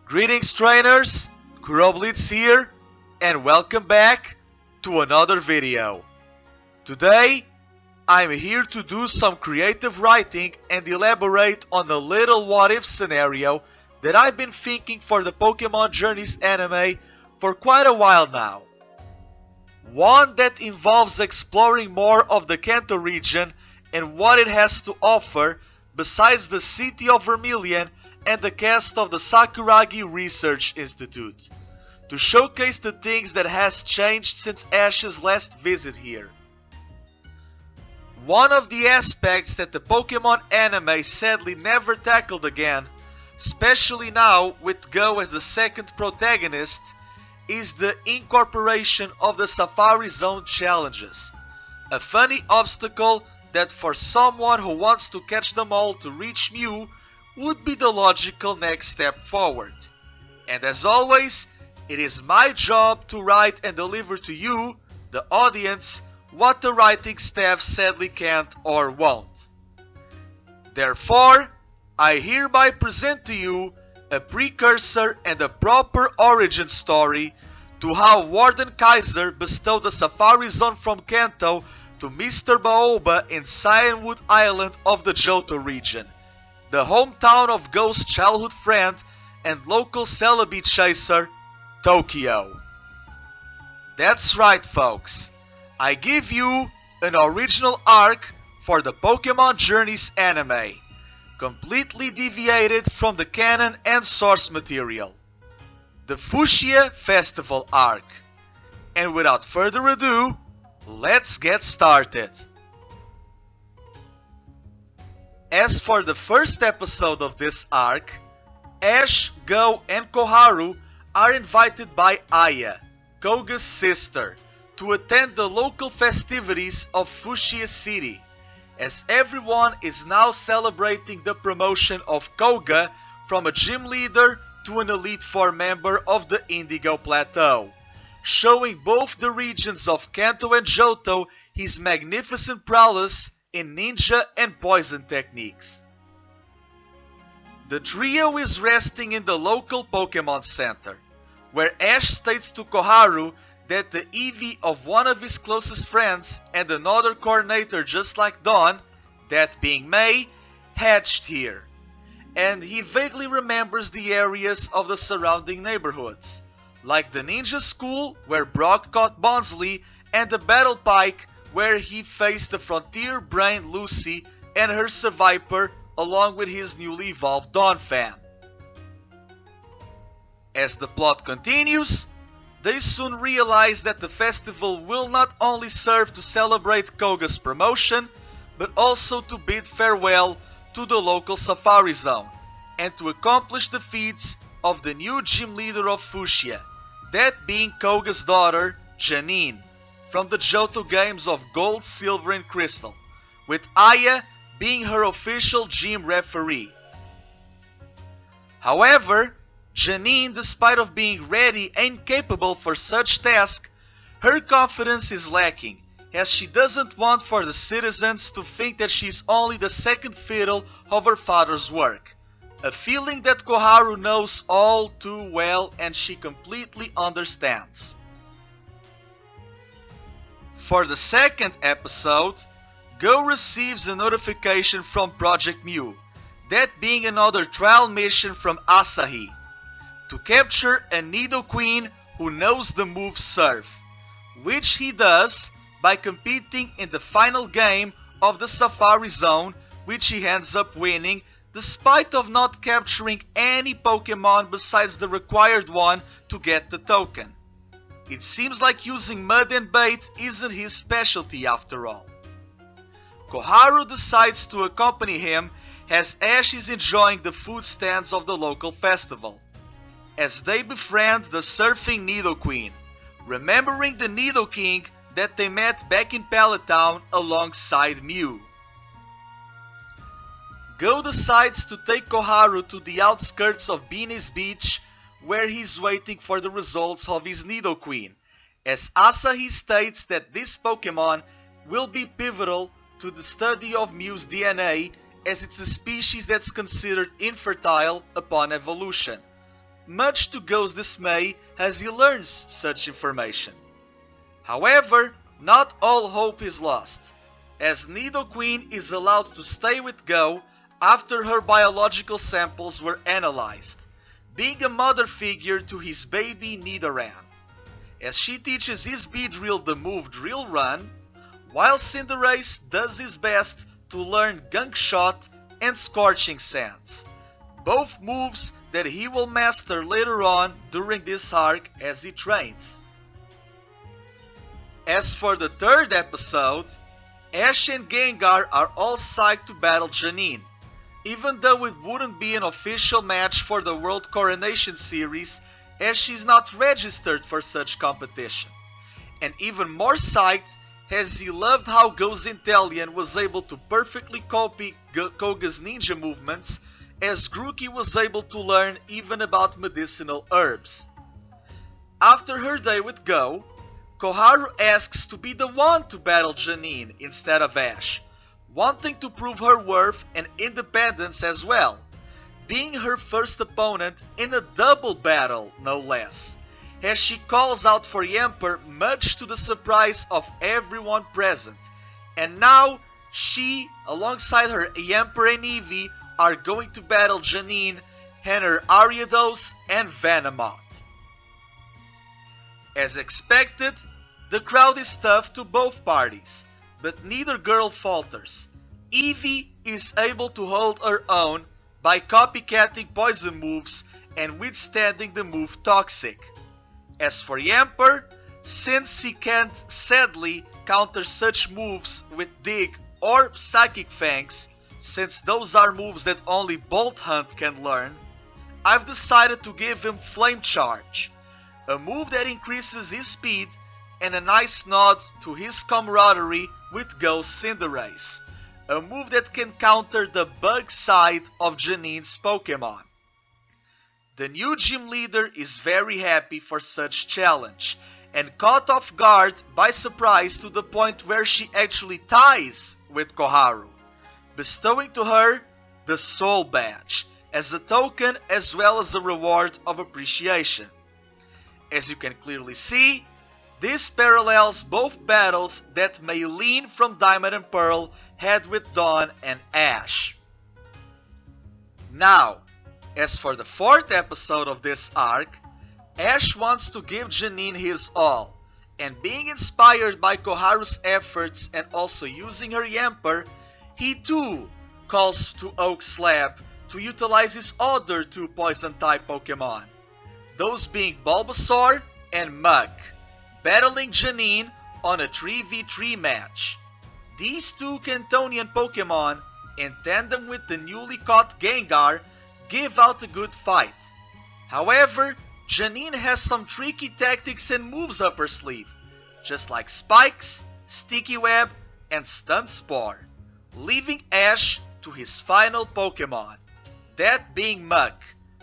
Greetings trainers, KuroBlitz here, and welcome back to another video. Today, I'm here to do some creative writing and elaborate on a little what-if scenario that I've been thinking for the Pokemon Journeys anime for quite a while now. One that involves exploring more of the Kanto region and what it has to offer besides the city of Vermilion and the cast of the Sakuragi Research Institute, to showcase the things that has changed since Ash's last visit here. One of the aspects that the Pokemon anime sadly never tackled again, especially now with Go as the second protagonist, is the incorporation of the Safari Zone challenges. A funny obstacle that for someone who wants to catch them all to reach Mew would be the logical next step forward. And as always, it is my job to write and deliver to you, the audience, what the writing staff sadly can't or won't. Therefore, I hereby present to you a precursor and a proper origin story to how Warden Kaiser bestowed the Safari Zone from Kanto to Mr. Baoba in Cyanwood Island of the Johto region, the hometown of Go's childhood friend and local Celebi chaser, Tokyo. That's right folks, I give you an original arc for the Pokemon Journeys anime, completely deviated from the canon and source material. The Fuchsia Festival arc. And without further ado, let's get started. As for the first episode of this arc, Ash, Go, and Koharu are invited by Aya, Koga's sister, to attend the local festivities of Fuchsia City, as everyone is now celebrating the promotion of Koga from a gym leader to an Elite Four member of the Indigo Plateau, showing both the regions of Kanto and Johto his magnificent prowess in ninja and poison techniques. The trio is resting in the local Pokemon Center, where Ash states to Koharu that the Eevee of one of his closest friends and another coordinator just like Dawn, that being May, hatched here, and he vaguely remembers the areas of the surrounding neighborhoods, like the ninja school where Brock caught Bonsley and the Battle Pike where he faced the Frontier Brain Lucy and her Seviper along with his newly evolved Donphan. As the plot continues, they soon realize that the festival will not only serve to celebrate Koga's promotion, but also to bid farewell to the local Safari Zone, and to accomplish the feats of the new gym leader of Fuchsia, that being Koga's daughter, Janine, from the Johto games of Gold, Silver, and Crystal, with Aya being her official gym referee. However, Janine, despite of being ready and capable for such task, her confidence is lacking, as she doesn't want for the citizens to think that she's only the second fiddle of her father's work, a feeling that Koharu knows all too well and she completely understands. For the second episode, Go receives a notification from Project Mew, that being another trial mission from Asahi, to capture a Nidoqueen who knows the move Surf, which he does by competing in the final game of the Safari Zone, which he ends up winning despite of not capturing any Pokemon besides the required one to get the token. It seems like using mud and bait isn't his specialty after all. Koharu decides to accompany him as Ash is enjoying the food stands of the local festival, as they befriend the surfing Nidoqueen, remembering the Nidoking that they met back in Pallet Town alongside Mew. Go decides to take Koharu to the outskirts of Beanie's Beach, where he's waiting for the results of his Nidoqueen, as Asahi states that this Pokemon will be pivotal to the study of Mew's DNA, as it's a species that's considered infertile upon evolution, much to Go's dismay as he learns such information. However, not all hope is lost, as Nidoqueen is allowed to stay with Go after her biological samples were analyzed, being a mother figure to his baby Nidoran, as she teaches his Beedrill the move Drill Run, while Cinderace does his best to learn Gunk Shot and Scorching Sands, both moves that he will master later on during this arc as he trains. As for the third episode, Ash and Gengar are all psyched to battle Janine, even though it wouldn't be an official match for the World Coronation Series as she's not registered for such competition. And even more psyched as he loved how Go's Inteleon was able to perfectly copy Koga's ninja movements, as Grookey was able to learn even about medicinal herbs. After her day with Go, Koharu asks to be the one to battle Janine instead of Ash, wanting to prove her worth and independence as well, being her first opponent in a double battle no less, as she calls out for Yamper much to the surprise of everyone present, and now she, alongside her Yamper and Eevee, are going to battle Janine and her Ariados and Venomoth. As expected, the crowd is tough to both parties, but neither girl falters. Eevee is able to hold her own by copycatting poison moves and withstanding the move Toxic. As for Yamper, since he can't sadly counter such moves with Dig or Psychic Fangs, since those are moves that only Bolt Hunt can learn, I've decided to give him Flame Charge, a move that increases his speed and a nice nod to his camaraderie with Go's Cinderace, a move that can counter the bug side of Janine's Pokémon. The new gym leader is very happy for such challenge, and caught off guard by surprise to the point where she actually ties with Koharu, bestowing to her the Soul Badge as a token as well as a reward of appreciation. As you can clearly see, this parallels both battles that Maylene from Diamond and Pearl had with Dawn and Ash. Now, as for the fourth episode of this arc, Ash wants to give Janine his all, and being inspired by Koharu's efforts and also using her Yamper, he too calls to Oak Slab to utilize his other two Poison-type Pokémon, those being Bulbasaur and Muk, battling Janine on a 3v3 match. These two Cantonian Pokémon, in tandem with the newly caught Gengar, give out a good fight. However, Janine has some tricky tactics and moves up her sleeve, just like Spikes, Sticky Web, and Stun Spore, leaving Ash to his final Pokémon, that being Muk,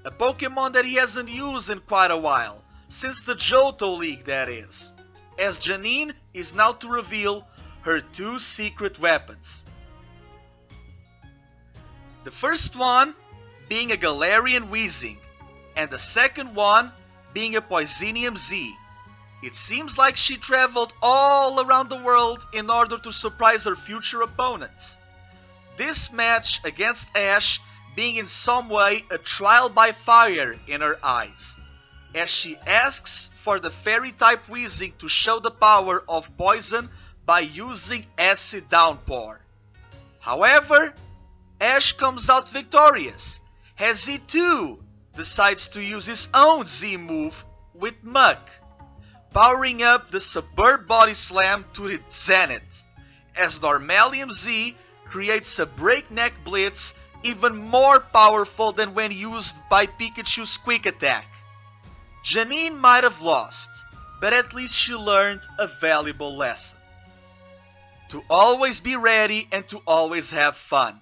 a Pokémon that he hasn't used in quite a while, since the Johto League that is, as Janine is now to reveal her two secret weapons. The first one being a Galarian Weezing, and the second one being a Poisonium Z. It seems like she traveled all around the world in order to surprise her future opponents. This match against Ash being in some way a trial by fire in her eyes, as she asks for the Fairy-type Weezing to show the power of poison by using Acid Downpour. However, Ash comes out victorious, as he too decides to use his own Z move with Muk, powering up the Suburb Body Slam to the zenith, as Normalium Z creates a breakneck blitz even more powerful than when used by Pikachu's Quick Attack. Janine might have lost, but at least she learned a valuable lesson. To always be ready and to always have fun.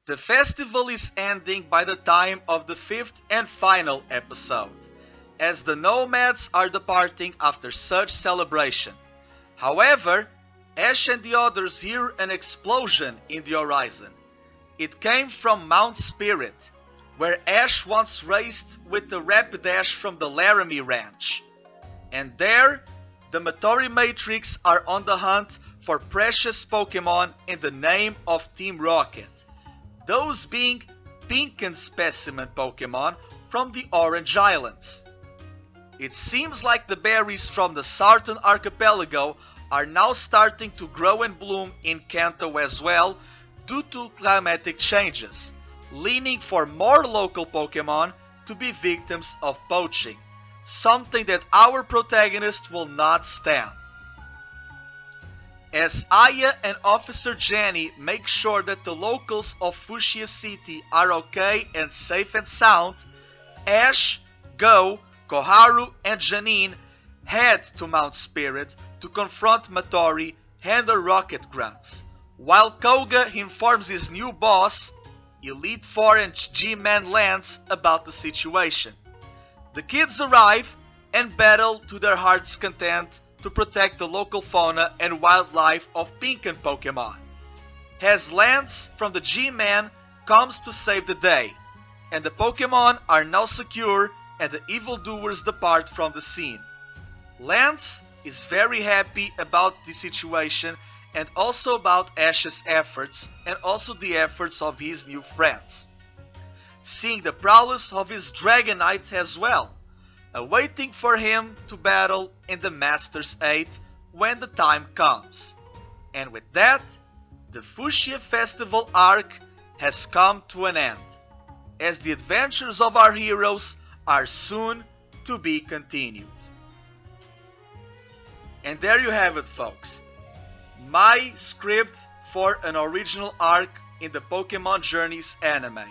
The festival is ending by the time of the fifth and final episode, as the nomads are departing after such celebration. However, Ash and the others hear an explosion in the horizon. It came from Mount Spirit, where Ash once raced with the Rapidash from the Laramie Ranch. And there, the Matori Matrix are on the hunt for precious Pokémon in the name of Team Rocket, those being Pinken specimen Pokémon from the Orange Islands. It seems like the berries from the Sarton Archipelago are now starting to grow and bloom in Kanto as well due to climatic changes, leaning for more local Pokémon to be victims of poaching, something that our protagonist will not stand. As Aya and Officer Jenny make sure that the locals of Fuchsia City are okay and safe and sound, Ash, Go, Koharu, and Janine head to Mount Spirit to confront Matori and the Rocket Grunts, while Koga informs his new boss, Elite Four and G-Man Lance, about the situation. The kids arrive and battle to their heart's content to protect the local fauna and wildlife of Pinken Pokémon, as Lance from the G-Man comes to save the day, and the Pokémon are now secure and the evildoers depart from the scene. Lance is very happy about the situation and also about Ash's efforts and also the efforts of his new friends, seeing the prowess of his Dragonite as well, awaiting for him to battle in the Masters 8 when the time comes. And with that, the Fuchsia Festival arc has come to an end, as the adventures of our heroes are soon to be continued. And there you have it, folks. My script for an original arc in the Pokémon Journeys anime.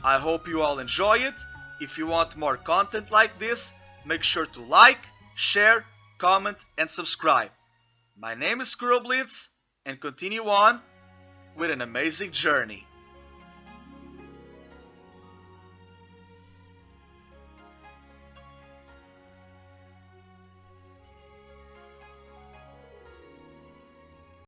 I hope you all enjoy it. If you want more content like this, make sure to like, share, comment, and subscribe. My name is KuroBlitz, and continue on with an amazing journey.